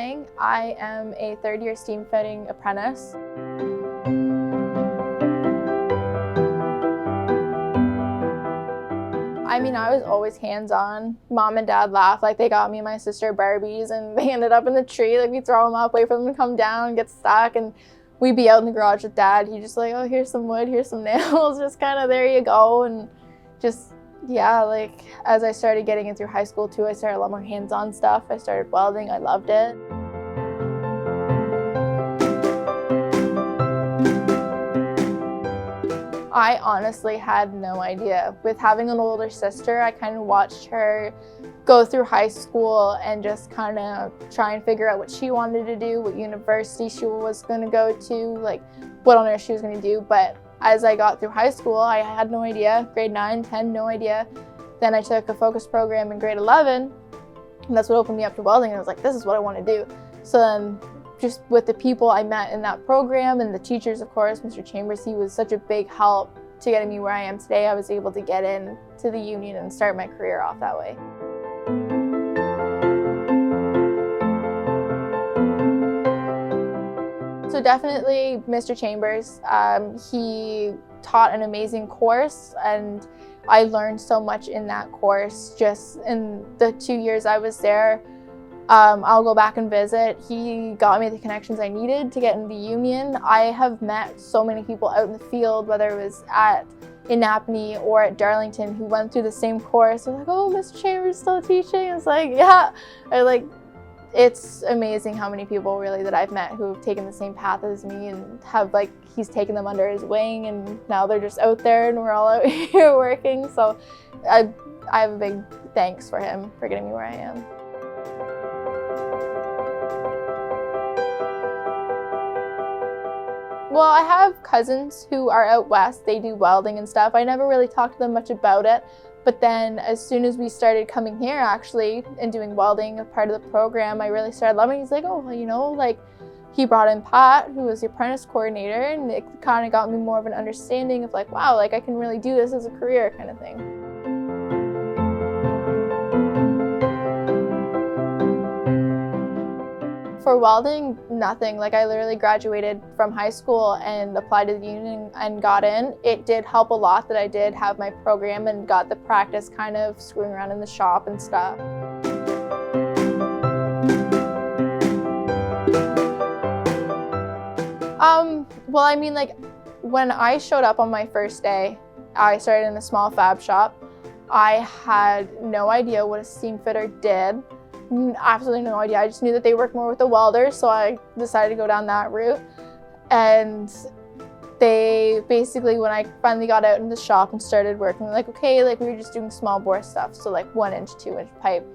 welding. I am a third-year steam fitting apprentice. I mean, I was always hands-on. Mom and Dad laugh, like they got me and my sister Barbies and they ended up in the tree. Like we throw them up, wait for them to come down, get stuck, and we'd be out in the garage with Dad. He just like, oh, here's some wood, here's some nails, just kind of there you go. And just, yeah, like as I started getting in through high school too, I started a lot more hands-on stuff. I started welding, I loved it. I honestly had no idea. With having an older sister, I kind of watched her go through high school and just kind of try and figure out what she wanted to do, what university she was going to go to, like what on earth she was going to do. But as I got through high school, I had no idea. Grade 9, 10, no idea. Then I took a focus program in grade 11, and that's what opened me up to welding. And I was like, this is what I want to do. So then just with the people I met in that program and the teachers, of course, Mr. Chambers, he was such a big help to getting me where I am today. I was able to get into the union and start my career off that way. So definitely Mr. Chambers, he taught an amazing course and I learned so much in that course. Just in the 2 years I was there, I'll go back and visit. He got me the connections I needed to get in the union. I have met so many people out in the field, whether it was in Napanee or at Darlington, who went through the same course. They're like, oh, Mr. Chambers is still teaching? It's like, yeah. It's amazing how many people really that I've met who have taken the same path as me and have he's taken them under his wing and now they're just out there and we're all out here working. So I have a big thanks for him for getting me where I am. Well, I have cousins who are out west. They do welding and stuff. I never really talked to them much about it. But then as soon as we started coming here actually and doing welding as part of the program, I really started loving it. He's like, oh, well, you know, like he brought in Pat, who was the apprentice coordinator, and it kind of got me more of an understanding of like, wow, like I can really do this as a career kind of thing. For welding, nothing. Like I literally graduated from high school and applied to the union and got in. It did help a lot that I did have my program and got the practice kind of screwing around in the shop and stuff. Well, I mean, like when I showed up on my first day, I started in a small fab shop. I had no idea what a steam fitter did. Absolutely no idea. I just knew that they worked more with the welders, so I decided to go down that route. And they basically, when I finally got out in the shop and started working, like, okay, like we were just doing small bore stuff, so like 1 inch, 2 inch pipe.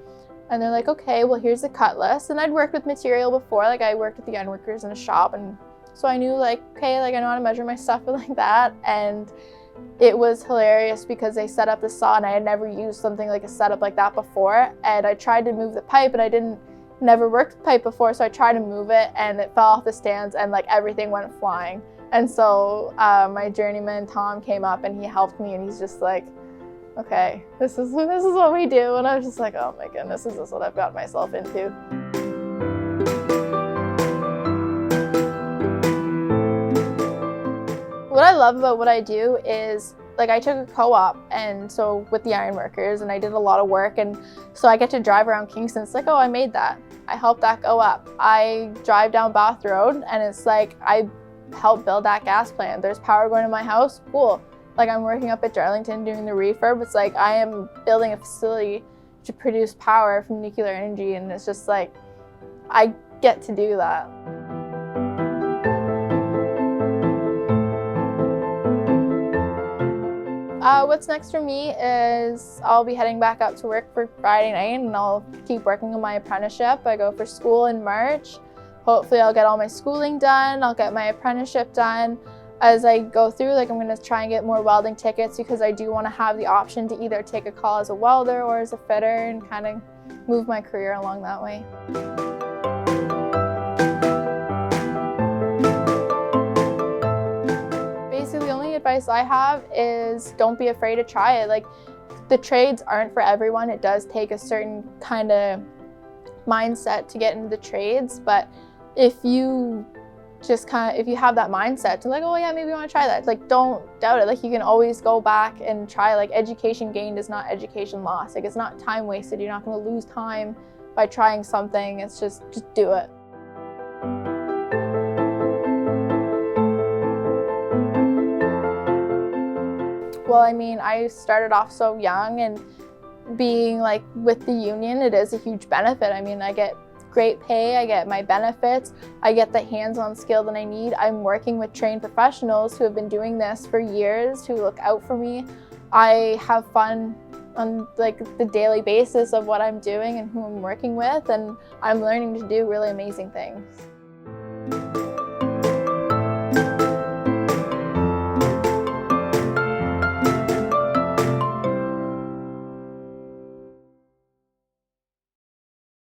And they're like, okay, well here's the cut list. And I'd worked with material before, like I worked with the ironworkers in a shop, and so I knew like, okay, like I know how to measure my stuff like that. And it was hilarious because they set up the saw and I had never used something like a setup like that before. And I tried to move the pipe and I never worked with pipe before. So I tried to move it and it fell off the stands and like everything went flying. And so my journeyman, Tom, came up and he helped me and he's just like, okay, this is what we do. And I was just like, oh my goodness, is this what I've got myself into? What I love about what I do is, like, I took a co-op and so with the ironworkers and I did a lot of work, and so I get to drive around Kingston. It's like, oh, I made that. I helped that go up. I drive down Bath Road and it's like, I helped build that gas plant. There's power going to my house, cool. Like I'm working up at Darlington doing the refurb. It's like I am building a facility to produce power from nuclear energy, and it's just like, I get to do that. What's next for me is I'll be heading back up to work for Friday night and I'll keep working on my apprenticeship. I go for school in March. Hopefully I'll get all my schooling done. I'll get my apprenticeship done. As I go through, like I'm going to try and get more welding tickets because I do want to have the option to either take a call as a welder or as a fitter and kind of move my career along that way. Advice I have is don't be afraid to try it. Like the trades aren't for everyone. It does take a certain kind of mindset to get into the trades, but if you have that mindset to like, oh yeah, maybe you want to try that, like, don't doubt it. Like, you can always go back and try. Like, education gained is not education lost. Like, it's not time wasted. You're not going to lose time by trying something. It's just do it. Well, I mean, I started off so young, and being like with the union, it is a huge benefit. I mean, I get great pay, I get my benefits, I get the hands-on skill that I need. I'm working with trained professionals who have been doing this for years, who look out for me. I have fun on like the daily basis of what I'm doing and who I'm working with, and I'm learning to do really amazing things.